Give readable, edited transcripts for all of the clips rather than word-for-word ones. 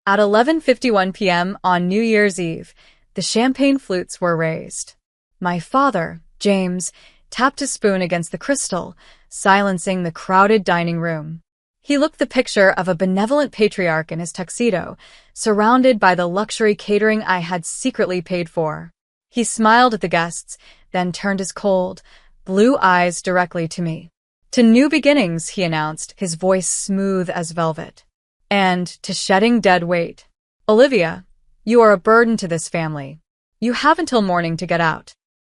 At 11:51 p.m. on New Year's Eve, the champagne flutes were raised. My father, James, tapped his spoon against the crystal, silencing the crowded dining room. He looked the picture of a benevolent patriarch in his tuxedo, surrounded by the luxury catering I had secretly paid for. He smiled at the guests, then turned his cold, blue eyes directly to me. "To new beginnings," he announced, his voice smooth as velvet. "And to shedding dead weight. Olivia, you are a burden to this family. You have until morning to get out."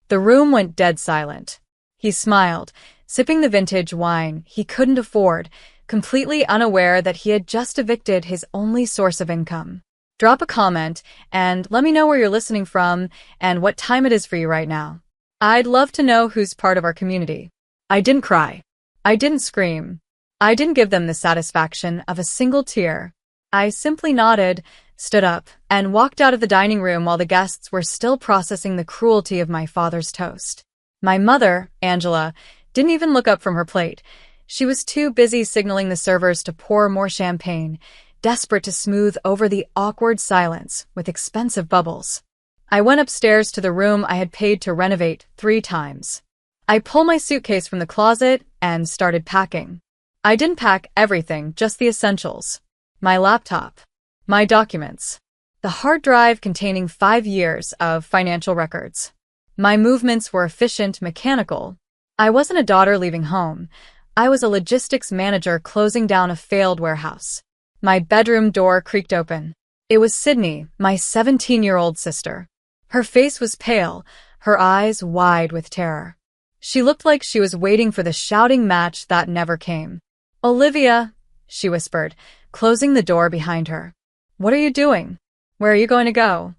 The room went dead silent. He smiled, sipping the vintage wine he couldn't afford, completely unaware that he had just evicted his only source of income. Drop a comment and let me know where you're listening from and what time it is for you right now. I'd love to know who's part of our community. I didn't cry. I didn't scream. I didn't give them the satisfaction of a single tear. I simply nodded, stood up, and walked out of the dining room while the guests were still processing the cruelty of my father's toast. My mother, Angela, didn't even look up from her plate. She was too busy signaling the servers to pour more champagne, desperate to smooth over the awkward silence with expensive bubbles. I went upstairs to the room I had paid to renovate 3 times. I pulled my suitcase from the closet and started packing. I didn't pack everything, just the essentials. My laptop, my documents, the hard drive containing 5 years of financial records. My movements were efficient, mechanical. I wasn't a daughter leaving home. I was a logistics manager closing down a failed warehouse. My bedroom door creaked open. It was Sydney, my 17-year-old sister. Her face was pale, her eyes wide with terror. She looked like she was waiting for the shouting match that never came. "Olivia," she whispered, closing the door behind her. "What are you doing? Where are you going to go?"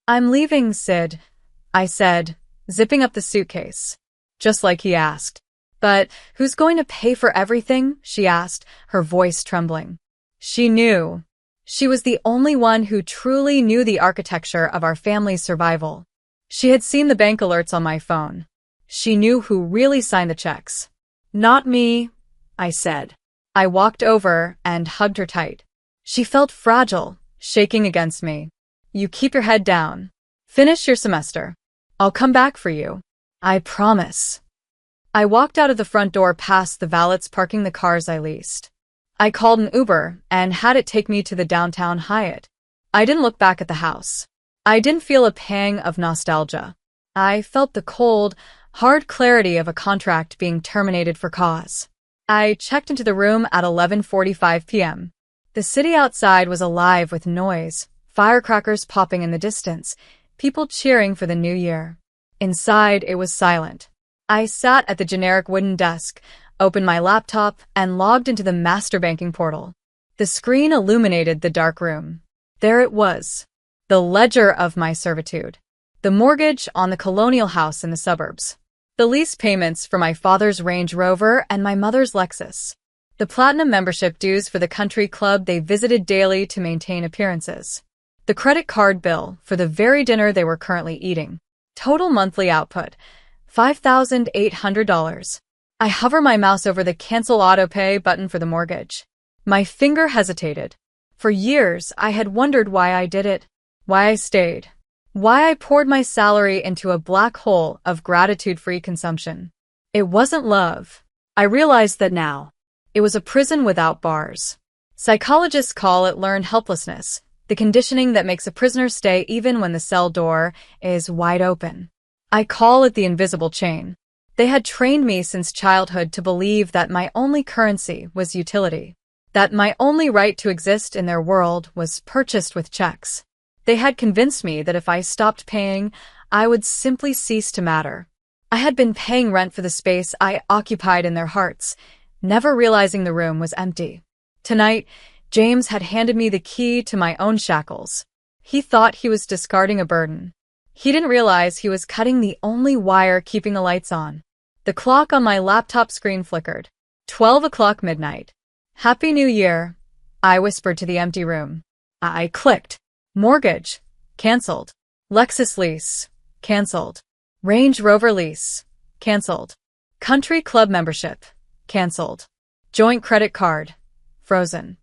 "I'm leaving, Sid," I said, zipping up the suitcase. Just like he asked. "But who's going to pay for everything?" she asked, her voice trembling. She knew. She was the only one who truly knew the architecture of our family's survival. She had seen the bank alerts on my phone. She knew who really signed the checks. "Not me," I said. I walked over and hugged her tight. She felt fragile, shaking against me. "You keep your head down. Finish your semester. I'll come back for you. I promise." I walked out of the front door past the valets parking the cars I leased. I called an Uber and had it take me to the downtown Hyatt. I didn't look back at the house. I didn't feel a pang of nostalgia. I felt the cold, hard clarity of a contract being terminated for cause. I checked into the room at 11:45 p.m. The city outside was alive with noise, firecrackers popping in the distance, people cheering for the new year. Inside, it was silent. I sat at the generic wooden desk, opened my laptop, and logged into the master banking portal. The screen illuminated the dark room. There it was, the ledger of my servitude, the mortgage on the colonial house in the suburbs, the lease payments for my father's Range Rover and my mother's Lexus, the platinum membership dues for the country club they visited daily to maintain appearances, the credit card bill for the very dinner they were currently eating. Total monthly output, $5,800. I hover my mouse over the Cancel Autopay button for the mortgage. My finger hesitated. For years, I had wondered why I did it, why I stayed, why I poured my salary into a black hole of gratitude-free consumption. It wasn't love. I realized that now. It was a prison without bars. Psychologists call it learned helplessness, the conditioning that makes a prisoner stay even when the cell door is wide open. I call it the invisible chain. They had trained me since childhood to believe that my only currency was utility, that my only right to exist in their world was purchased with checks. They had convinced me that if I stopped paying, I would simply cease to matter. I had been paying rent for the space I occupied in their hearts, never realizing the room was empty. Tonight, James had handed me the key to my own shackles. He thought he was discarding a burden. He didn't realize he was cutting the only wire keeping the lights on. The clock on my laptop screen flickered. 12 o'clock midnight. "Happy New Year," I whispered to the empty room. I clicked. Mortgage. Cancelled. Lexus lease. Cancelled. Range Rover lease. Cancelled. Country club membership. Cancelled. Joint credit card. Frozen.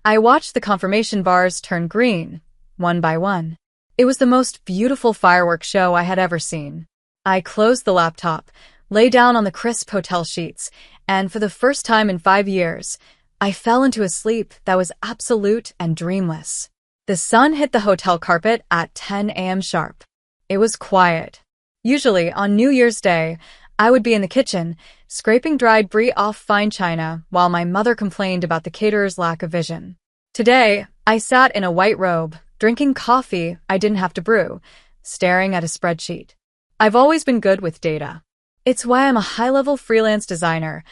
I watched the confirmation bars turn green, one by one. It was the most beautiful fireworks show I had ever seen. I closed the laptop, lay down on the crisp hotel sheets, and for the first time in 5 years, I fell into a sleep that was absolute and dreamless. The sun hit the hotel carpet at 10 a.m. sharp. It was quiet. Usually, on New Year's Day, I would be in the kitchen, scraping dried brie off fine china while my mother complained about the caterer's lack of vision. Today, I sat in a white robe, drinking coffee I didn't have to brew, staring at a spreadsheet. I've always been good with data. It's why I'm a high-level freelance designer.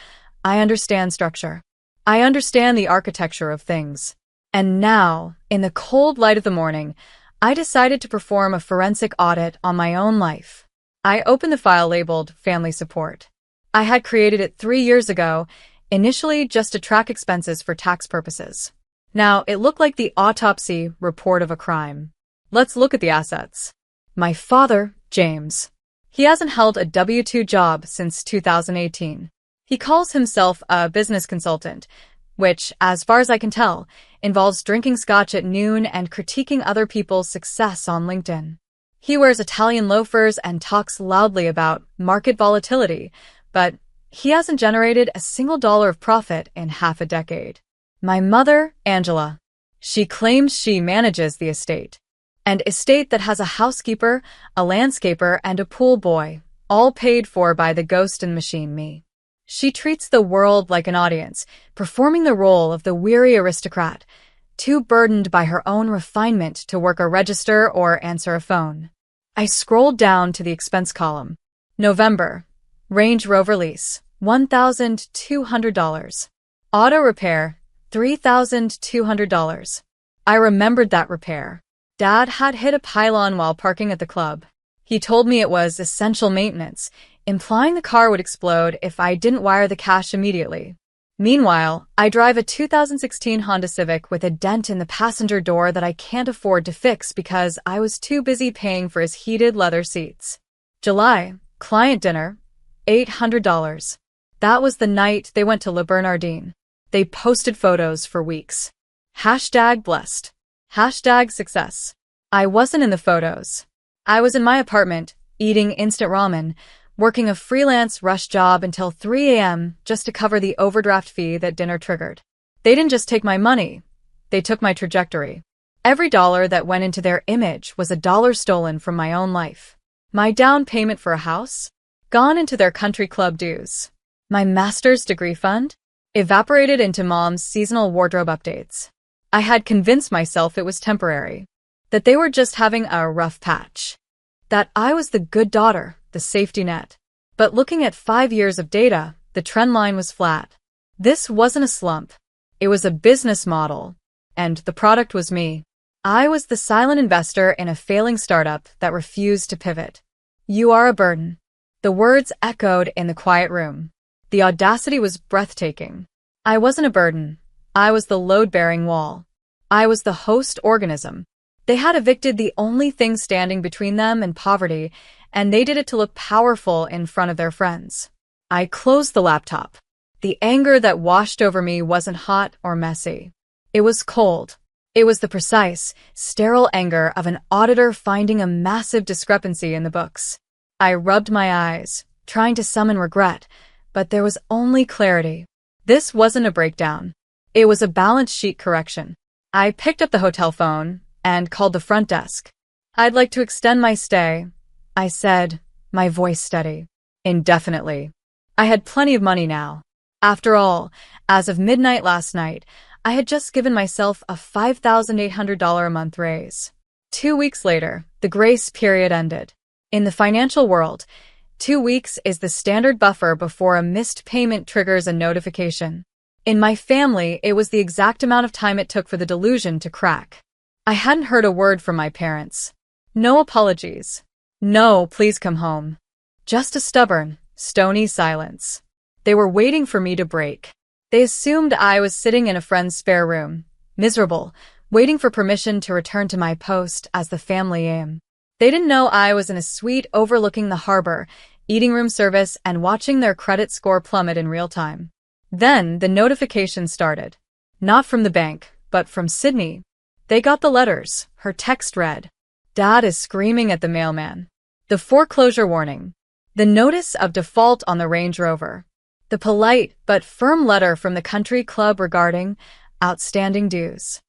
I understand structure. I understand the architecture of things. And now, in the cold light of the morning, I decided to perform a forensic audit on my own life. I opened the file labeled Family Support. I had created it 3 years ago, initially just to track expenses for tax purposes. Now, it looked like the autopsy report of a crime. Let's look at the assets. My father, James. He hasn't held a W-2 job since 2018. He calls himself a business consultant, which, as far as I can tell, involves drinking scotch at noon and critiquing other people's success on LinkedIn. He wears Italian loafers and talks loudly about market volatility, but he hasn't generated a single dollar of profit in half a decade. My mother, Angela. She claims she manages the estate. An estate that has a housekeeper, a landscaper, and a pool boy, all paid for by the ghost and machine me. She treats the world like an audience, performing the role of the weary aristocrat, too burdened by her own refinement to work a register or answer a phone. I scrolled down to the expense column. November. Range Rover lease, $1,200. Auto repair, $3,200. I remembered that repair. Dad had hit a pylon while parking at the club. He told me it was essential maintenance, implying the car would explode if I didn't wire the cash immediately. Meanwhile, I drive a 2016 Honda Civic with a dent in the passenger door that I can't afford to fix because I was too busy paying for his heated leather seats. July, client dinner, $800. That was the night they went to Le Bernardin. They posted photos for weeks. #blessed. #success. I wasn't in the photos. I was in my apartment, eating instant ramen, working a freelance rush job until 3 a.m. just to cover the overdraft fee that dinner triggered. They didn't just take my money, they took my trajectory. Every dollar that went into their image was a dollar stolen from my own life. My down payment for a house? Gone into their country club dues. My master's degree fund? Evaporated into mom's seasonal wardrobe updates. I had convinced myself it was temporary, that they were just having a rough patch, that I was the good daughter, the safety net. But looking at 5 years of data, the trend line was flat. This wasn't a slump. It was a business model. And the product was me. I was the silent investor in a failing startup that refused to pivot. You are a burden. The words echoed in the quiet room. The audacity was breathtaking. I wasn't a burden. I was the load-bearing wall. I was the host organism. They had evicted the only thing standing between them and poverty, and they did it to look powerful in front of their friends. I closed the laptop. The anger that washed over me wasn't hot or messy. It was cold. It was the precise, sterile anger of an auditor finding a massive discrepancy in the books. I rubbed my eyes, trying to summon regret, but there was only clarity. This wasn't a breakdown. It was a balance sheet correction. I picked up the hotel phone and called the front desk. I'd like to extend my stay, I said, my voice steady. Indefinitely. I had plenty of money now. After all, as of midnight last night, I had just given myself a $5,800 a month raise. 2 weeks later, the grace period ended. In the financial world, 2 weeks is the standard buffer before a missed payment triggers a notification. In my family, it was the exact amount of time it took for the delusion to crack. I hadn't heard a word from my parents. No apologies. No, please come home. Just a stubborn, stony silence. They were waiting for me to break. They assumed I was sitting in a friend's spare room, miserable, waiting for permission to return to my post as the family aim. They didn't know I was in a suite overlooking the harbor, eating room service and watching their credit score plummet in real time. Then the notification started. Not from the bank, but from Sydney. They got the letters. Her text read, "Dad is screaming at the mailman." The foreclosure warning. The notice of default on the Range Rover. The polite but firm letter from the country club regarding outstanding dues.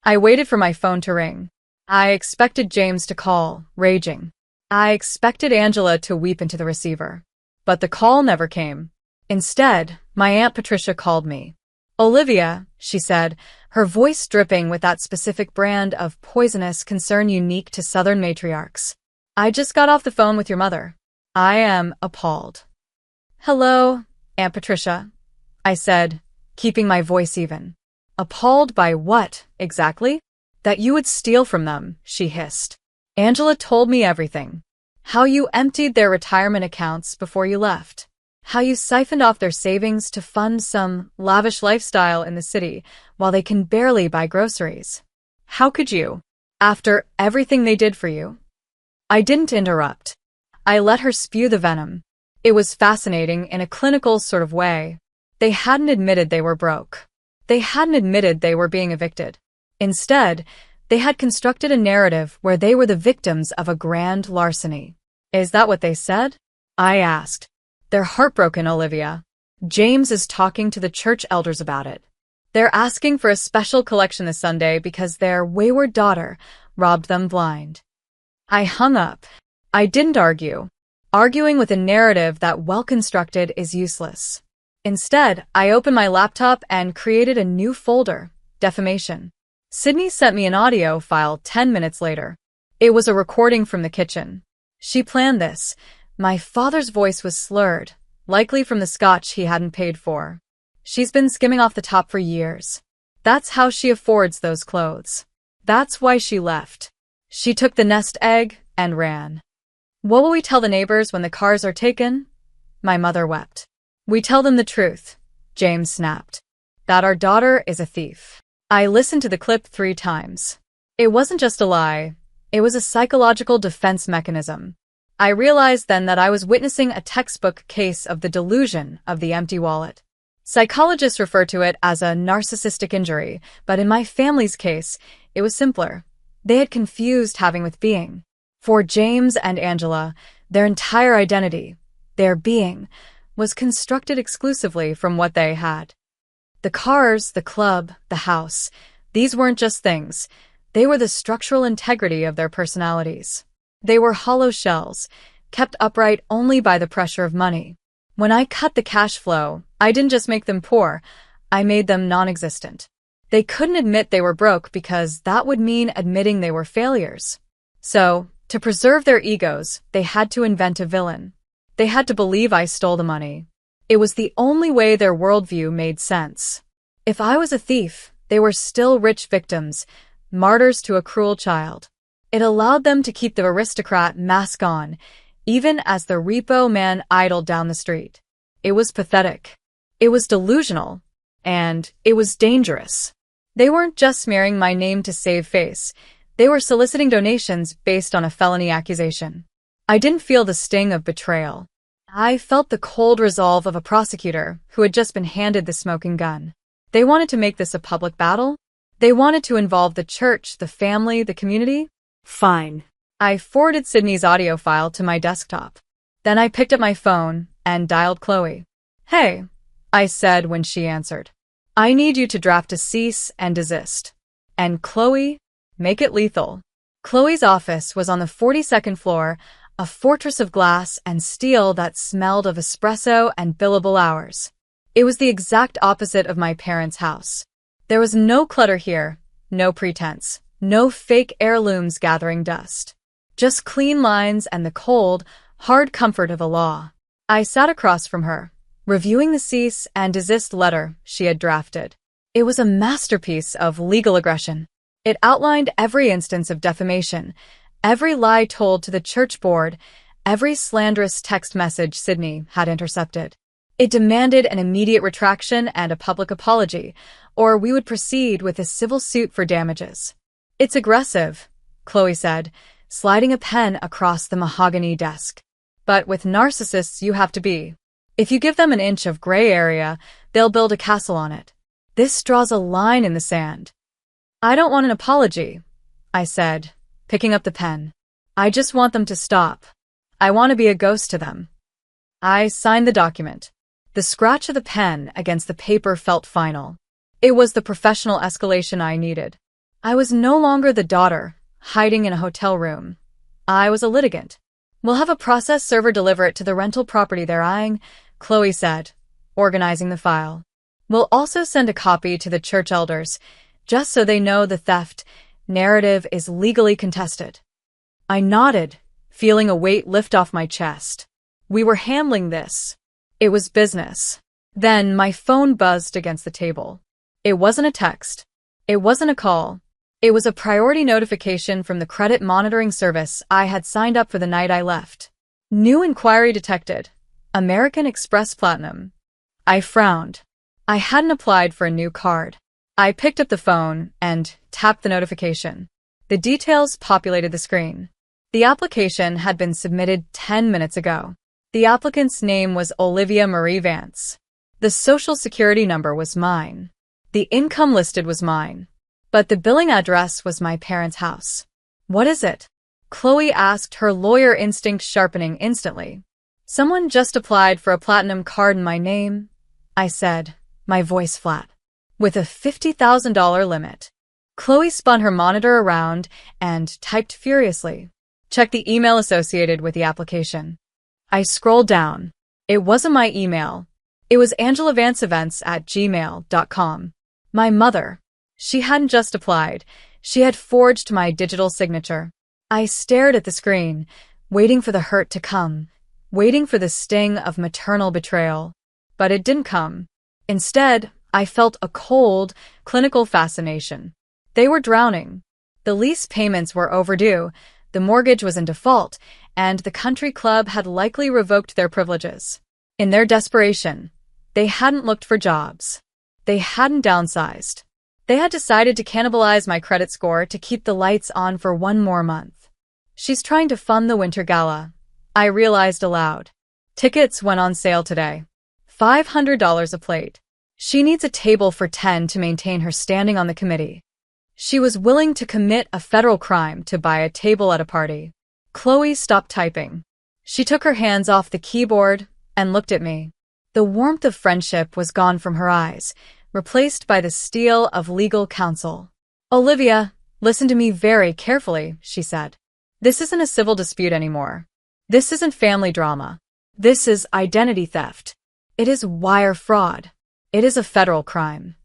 I waited for my phone to ring. I expected James to call, raging. I expected Angela to weep into the receiver. But the call never came. Instead, my Aunt Patricia called me. "Olivia," she said, her voice dripping with that specific brand of poisonous concern unique to Southern matriarchs. "I just got off the phone with your mother. I am appalled." "Hello, Aunt Patricia," I said, keeping my voice even. "Appalled by what, exactly?" "That you would steal from them," she hissed. "Angela told me everything. How you emptied their retirement accounts before you left. How you siphoned off their savings to fund some lavish lifestyle in the city while they can barely buy groceries. How could you? After everything they did for you?" I didn't interrupt. I let her spew the venom. It was fascinating in a clinical sort of way. They hadn't admitted they were broke. They hadn't admitted they were being evicted. Instead, they had constructed a narrative where they were the victims of a grand larceny. "Is that what they said?" I asked. "They're heartbroken, Olivia. James is talking to the church elders about it. They're asking for a special collection this Sunday because their wayward daughter robbed them blind." I hung up. I didn't argue. Arguing with a narrative that well-constructed is useless. Instead, I opened my laptop and created a new folder, defamation. Sydney sent me an audio file 10 minutes later. It was a recording from the kitchen. She planned this. My father's voice was slurred, likely from the scotch he hadn't paid for. "She's been skimming off the top for years. That's how she affords those clothes. That's why she left. She took the nest egg and ran." "What will we tell the neighbors when the cars are taken?" My mother wept. "We tell them the truth," James snapped. "That our daughter is a thief." I listened to the clip 3 times. It wasn't just a lie. It was a psychological defense mechanism. I realized then that I was witnessing a textbook case of the delusion of the empty wallet. Psychologists refer to it as a narcissistic injury, but in my family's case, it was simpler. They had confused having with being. For James and Angela, their entire identity, their being, was constructed exclusively from what they had. The cars, the club, the house, these weren't just things. They were the structural integrity of their personalities. They were hollow shells, kept upright only by the pressure of money. When I cut the cash flow, I didn't just make them poor, I made them non-existent. They couldn't admit they were broke because that would mean admitting they were failures. So, to preserve their egos, they had to invent a villain. They had to believe I stole the money. It was the only way their worldview made sense. If I was a thief, they were still rich victims, martyrs to a cruel child. It allowed them to keep the aristocrat mask on, even as the repo man idled down the street. It was pathetic. It was delusional. And it was dangerous. They weren't just smearing my name to save face. They were soliciting donations based on a felony accusation. I didn't feel the sting of betrayal. I felt the cold resolve of a prosecutor who had just been handed the smoking gun. They wanted to make this a public battle. They wanted to involve the church, the family, the community. Fine. I forwarded Sydney's audio file to my desktop. Then I picked up my phone and dialed Chloe. "Hey," I said when she answered. "I need you to draft a cease and desist. And Chloe, make it lethal." Chloe's office was on the 42nd floor, a fortress of glass and steel that smelled of espresso and billable hours. It was the exact opposite of my parents' house. There was no clutter here, no pretense, no fake heirlooms gathering dust. Just clean lines and the cold, hard comfort of a law. I sat across from her, reviewing the cease and desist letter she had drafted. It was a masterpiece of legal aggression. It outlined every instance of defamation, every lie told to the church board, every slanderous text message Sydney had intercepted. It demanded an immediate retraction and a public apology, or we would proceed with a civil suit for damages. "It's aggressive," Chloe said, sliding a pen across the mahogany desk. "But with narcissists you have to be. If you give them an inch of gray area, they'll build a castle on it. This draws a line in the sand. I don't want an apology, I said, picking up the pen. I just want them to stop. I want to be a ghost to them. I signed the document. The scratch of the pen against the paper felt final. It was the professional escalation I needed. I was no longer the daughter, hiding in a hotel room. I was a litigant. We'll have a process server deliver it to the rental property they're eyeing, Chloe said, organizing the file. We'll also send a copy to the church elders, just so they know the theft narrative is legally contested. I nodded, feeling a weight lift off my chest. We were handling this. It was business. Then my phone buzzed against the table. It wasn't a text. It wasn't a call. It was a priority notification from the credit monitoring service I had signed up for the night I left. New inquiry detected. American Express Platinum. I frowned. I hadn't applied for a new card. I picked up the phone and tapped the notification. The details populated the screen. The application had been submitted 10 minutes ago. The applicant's name was Olivia Marie Vance. The social security number was mine. The income listed was mine. But the billing address was my parents' house. What is it? Chloe asked, her lawyer instinct sharpening instantly. Someone just applied for a platinum card in my name, I said, my voice flat. With a $50,000 limit. Chloe spun her monitor around and typed furiously. Check the email associated with the application. I scrolled down. It wasn't my email. It was angelavanceevents@gmail.com. My mother. She hadn't just applied. She had forged my digital signature. I stared at the screen, waiting for the hurt to come, waiting for the sting of maternal betrayal. But it didn't come. Instead, I felt a cold, clinical fascination. They were drowning. The lease payments were overdue, the mortgage was in default, and the country club had likely revoked their privileges. In their desperation, they hadn't looked for jobs. They hadn't downsized. They had decided to cannibalize my credit score to keep the lights on for one more month. She's trying to fund the winter gala, I realized aloud. Tickets went on sale today. $500 a plate. She needs a table for 10 to maintain her standing on the committee. She was willing to commit a federal crime to buy a table at a party. Chloe stopped typing. She took her hands off the keyboard and looked at me. The warmth of friendship was gone from her eyes, replaced by the steel of legal counsel. Olivia, listen to me very carefully, she said. This isn't a civil dispute anymore. This isn't family drama. This is identity theft. It is wire fraud. It is a federal crime.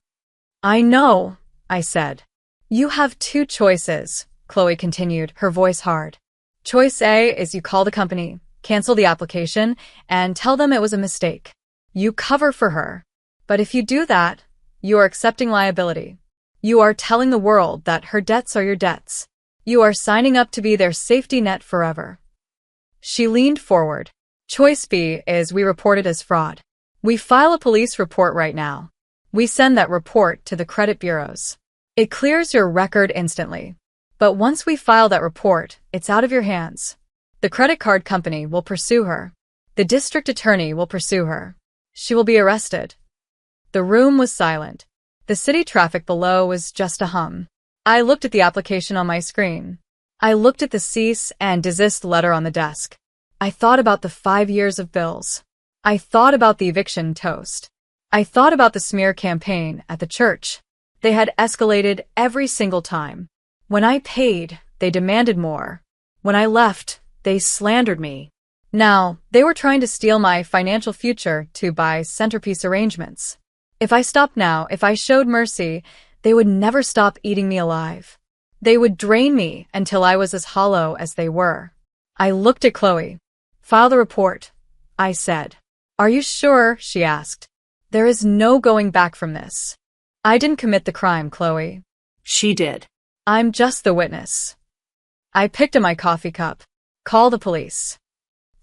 I know, I said. You have two choices, Chloe continued, her voice hard. Choice A is you call the company, cancel the application, and tell them it was a mistake. You cover for her. But if you do that, you are accepting liability. You are telling the world that her debts are your debts. You are signing up to be their safety net forever. She leaned forward. Choice B is we report it as fraud. We file a police report right now. We send that report to the credit bureaus. It clears your record instantly. But once we file that report, it's out of your hands. The credit card company will pursue her. The district attorney will pursue her. She will be arrested. The room was silent. The city traffic below was just a hum. I looked at the application on my screen. I looked at the cease and desist letter on the desk. I thought about the 5 years of bills. I thought about the eviction toast. I thought about the smear campaign at the church. They had escalated every single time. When I paid, they demanded more. When I left, they slandered me. Now, they were trying to steal my financial future to buy centerpiece arrangements. If I stopped now, if I showed mercy, they would never stop eating me alive. They would drain me until I was as hollow as they were. I looked at Chloe. File the report, I said. Are you sure? She asked. There is no going back from this. I didn't commit the crime, Chloe. She did. I'm just the witness. I picked up my coffee cup. Call the police.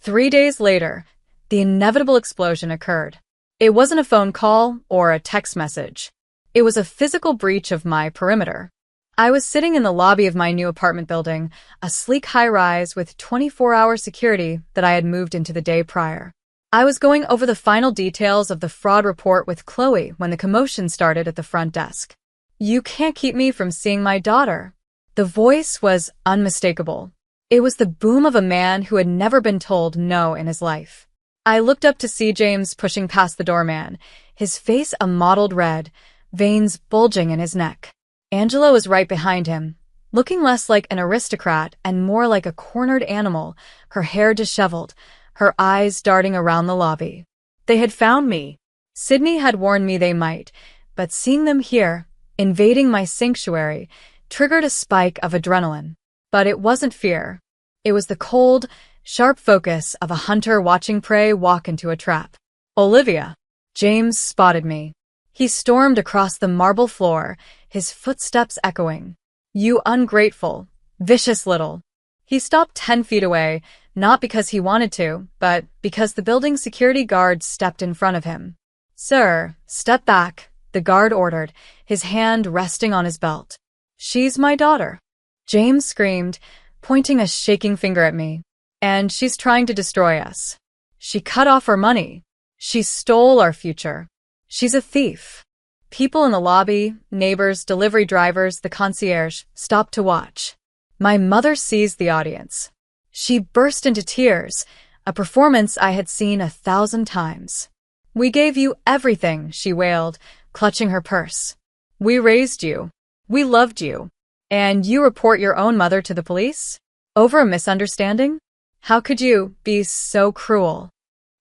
3 days later, the inevitable explosion occurred. It wasn't a phone call or a text message. It was a physical breach of my perimeter. I was sitting in the lobby of my new apartment building, a sleek high-rise with 24-hour security that I had moved into the day prior. I was going over the final details of the fraud report with Chloe when the commotion started at the front desk. You can't keep me from seeing my daughter." The voice was unmistakable. It was the boom of a man who had never been told no in his life. I looked up to see James pushing past the doorman, his face a mottled red, veins bulging in his neck. Angela was right behind him, looking less like an aristocrat and more like a cornered animal, her hair disheveled, her eyes darting around the lobby. They had found me. Sydney had warned me they might, but seeing them here, invading my sanctuary, triggered a spike of adrenaline. But it wasn't fear. It was the cold, sharp focus of a hunter watching prey walk into a trap. "Olivia!" James spotted me. He stormed across the marble floor, his footsteps echoing. "You ungrateful, vicious little." He stopped 10 feet away, not because he wanted to, but because the building security guard stepped in front of him. "Sir, step back," the guard ordered, his hand resting on his belt. "She's my daughter," James screamed, pointing a shaking finger at me. "And she's trying to destroy us. She cut off our money. She stole our future. She's a thief." People in the lobby, neighbors, delivery drivers, the concierge, stopped to watch. My mother seized the audience. She burst into tears, a performance I had seen 1,000 times. "We gave you everything," she wailed, clutching her purse. "We raised you. We loved you. And you report your own mother to the police? Over a misunderstanding? How could you be so cruel?"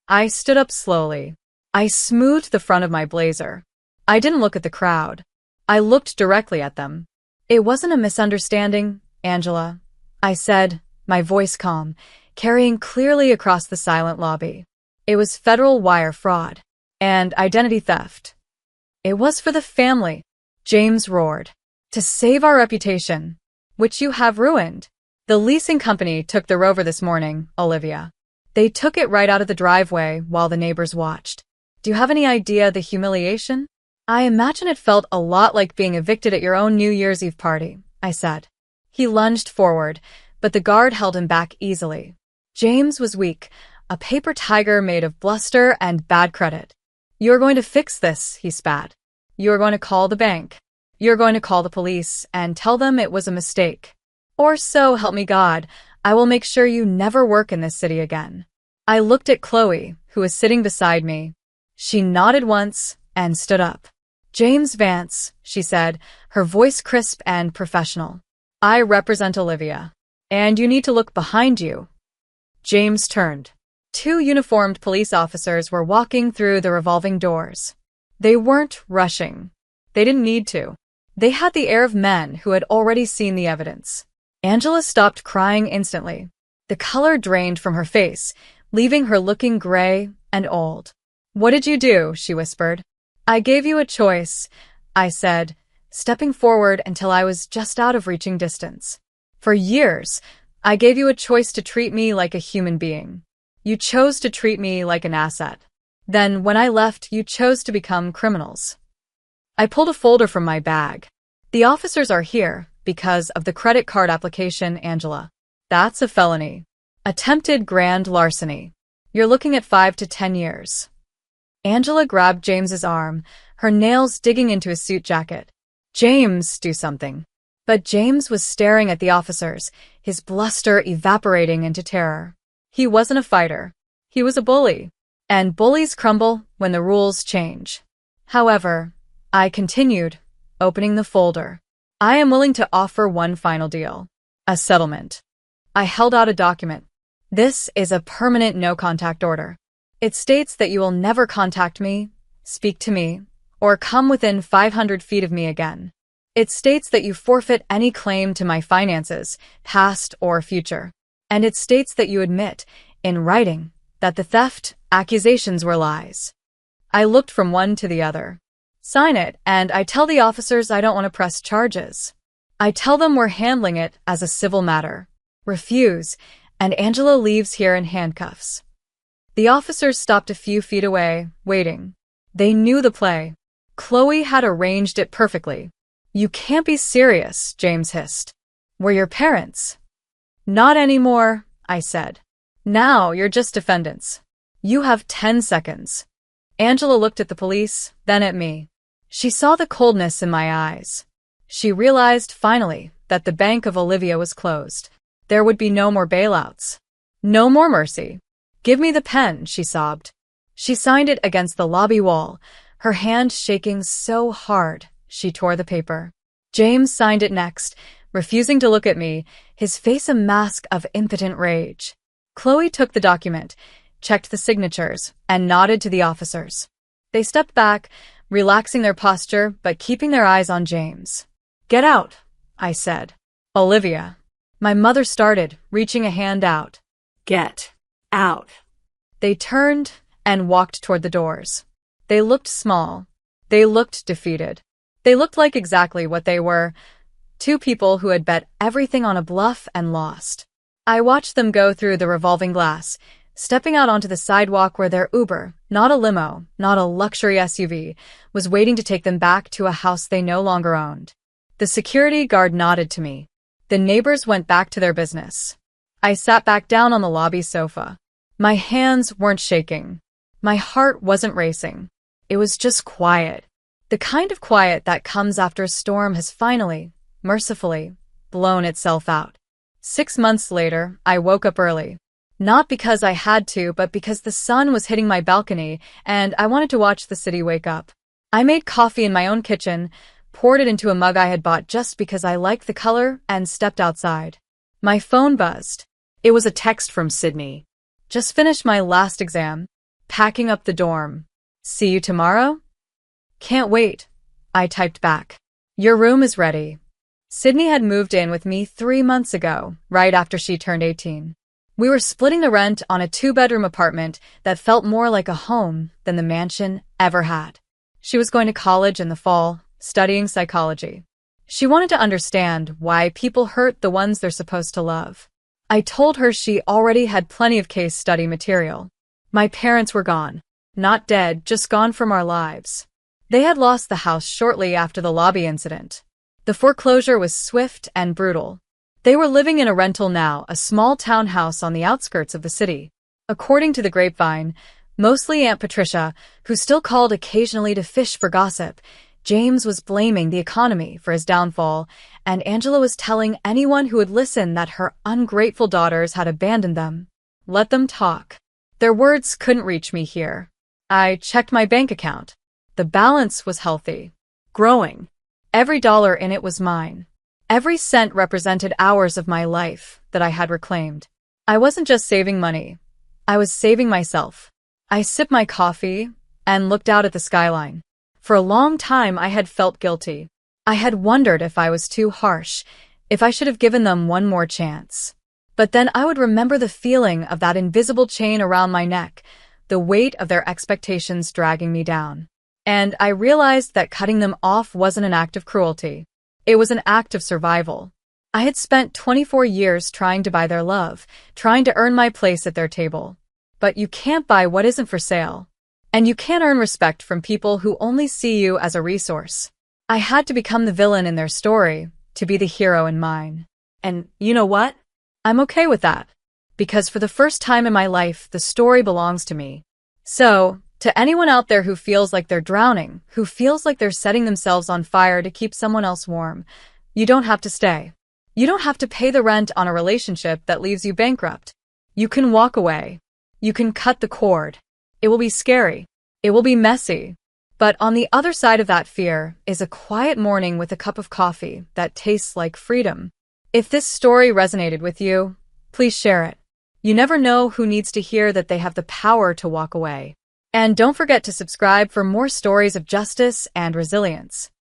I stood up slowly. I smoothed the front of my blazer. I didn't look at the crowd. I looked directly at them. "It wasn't a misunderstanding, Angela," I said, my voice calm, carrying clearly across the silent lobby. "It was federal wire fraud and identity theft. It was for the family," James roared. "To save our reputation, which you have ruined." "The leasing company took the Rover this morning, Olivia. They took it right out of the driveway while the neighbors watched. Do you have any idea the humiliation?" "I imagine it felt a lot like being evicted at your own New Year's Eve party," I said. He lunged forward, but the guard held him back easily. James was weak, a paper tiger made of bluster and bad credit. "You're going to fix this," he spat. "You're going to call the bank. You're going to call the police and tell them it was a mistake. Or so help me God, I will make sure you never work in this city again." I looked at Chloe, who was sitting beside me. She nodded once and stood up. "James Vance," she said, her voice crisp and professional. "I represent Olivia. And you need to look behind you." James turned. 2 uniformed police officers were walking through the revolving doors. They weren't rushing. They didn't need to. They had the air of men who had already seen the evidence. Angela stopped crying instantly. The color drained from her face, leaving her looking gray and old. "What did you do?" she whispered. "I gave you a choice," I said, stepping forward until I was just out of reaching distance. "For years, I gave you a choice to treat me like a human being. You chose to treat me like an asset. Then, when I left, you chose to become criminals." I pulled a folder from my bag. "The officers are here because of the credit card application, Angela. That's a felony. Attempted grand larceny. You're looking at 5 to 10 years. Angela grabbed James's arm, her nails digging into his suit jacket. "James, do something." But James was staring at the officers, his bluster evaporating into terror. He wasn't a fighter. He was a bully. And bullies crumble when the rules change. However, I continued, opening the folder. "I am willing to offer one final deal. A settlement." I held out a document. "This is a permanent no-contact order. It states that you will never contact me, speak to me, or come within 500 feet of me again. It states that you forfeit any claim to my finances, past or future. And it states that you admit, in writing, that the theft accusations were lies." I looked from one to the other. "Sign it, and I tell the officers I don't want to press charges. I tell them we're handling it as a civil matter. Refuse, and Angela leaves here in handcuffs." The officers stopped a few feet away, waiting. They knew the play. Chloe had arranged it perfectly. "You can't be serious," James hissed. "We're your parents." "Not anymore," I said. "Now you're just defendants. You have 10 seconds. Angela looked at the police, then at me. She saw the coldness in my eyes. She realized, finally, that the bank of Olivia was closed. There would be no more bailouts. No more mercy. "Give me the pen," she sobbed. She signed it against the lobby wall, her hand shaking so hard she tore the paper. James signed it next, refusing to look at me, his face a mask of impotent rage. Chloe took the document, checked the signatures, and nodded to the officers. They stepped back, relaxing their posture but keeping their eyes on James. "Get out," I said. "Olivia." My mother started, reaching a hand out. "Get out." They turned and walked toward the doors. They looked small. They looked defeated. They looked like exactly what they were, two people who had bet everything on a bluff and lost. I watched them go through the revolving glass, stepping out onto the sidewalk where their Uber, not a limo, not a luxury SUV, was waiting to take them back to a house they no longer owned. The security guard nodded to me. The neighbors went back to their business. I sat back down on the lobby sofa. My hands weren't shaking. My heart wasn't racing. It was just quiet. The kind of quiet that comes after a storm has finally, mercifully, blown itself out. 6 months later, I woke up early. Not because I had to, but because the sun was hitting my balcony and I wanted to watch the city wake up. I made coffee in my own kitchen, poured it into a mug I had bought just because I liked the color, and stepped outside. My phone buzzed. It was a text from Sydney. "Just finished my last exam. Packing up the dorm. See you tomorrow?" "Can't wait," I typed back. "Your room is ready." Sydney had moved in with me 3 months ago, right after she turned 18. We were splitting the rent on a 2-bedroom apartment that felt more like a home than the mansion ever had. She was going to college in the fall, studying psychology. She wanted to understand why people hurt the ones they're supposed to love. I told her she already had plenty of case study material. My parents were gone. Not dead, just gone from our lives. They had lost the house shortly after the lobby incident. The foreclosure was swift and brutal. They were living in a rental now, a small townhouse on the outskirts of the city. According to the grapevine, mostly Aunt Patricia, who still called occasionally to fish for gossip, James was blaming the economy for his downfall, and Angela was telling anyone who would listen that her ungrateful daughters had abandoned them. Let them talk. Their words couldn't reach me here. I checked my bank account. The balance was healthy. Growing. Every dollar in it was mine. Every cent represented hours of my life that I had reclaimed. I wasn't just saving money. I was saving myself. I sipped my coffee and looked out at the skyline. For a long time, I had felt guilty. I had wondered if I was too harsh, if I should have given them one more chance. But then I would remember the feeling of that invisible chain around my neck, the weight of their expectations dragging me down. And I realized that cutting them off wasn't an act of cruelty. It was an act of survival. I had spent 24 years trying to buy their love, trying to earn my place at their table. But you can't buy what isn't for sale. And you can't earn respect from people who only see you as a resource. I had to become the villain in their story, to be the hero in mine. And you know what? I'm okay with that. Because for the first time in my life, the story belongs to me. So, to anyone out there who feels like they're drowning, who feels like they're setting themselves on fire to keep someone else warm, you don't have to stay. You don't have to pay the rent on a relationship that leaves you bankrupt. You can walk away. You can cut the cord. It will be scary. It will be messy. But on the other side of that fear is a quiet morning with a cup of coffee that tastes like freedom. If this story resonated with you, please share it. You never know who needs to hear that they have the power to walk away. And don't forget to subscribe for more stories of justice and resilience.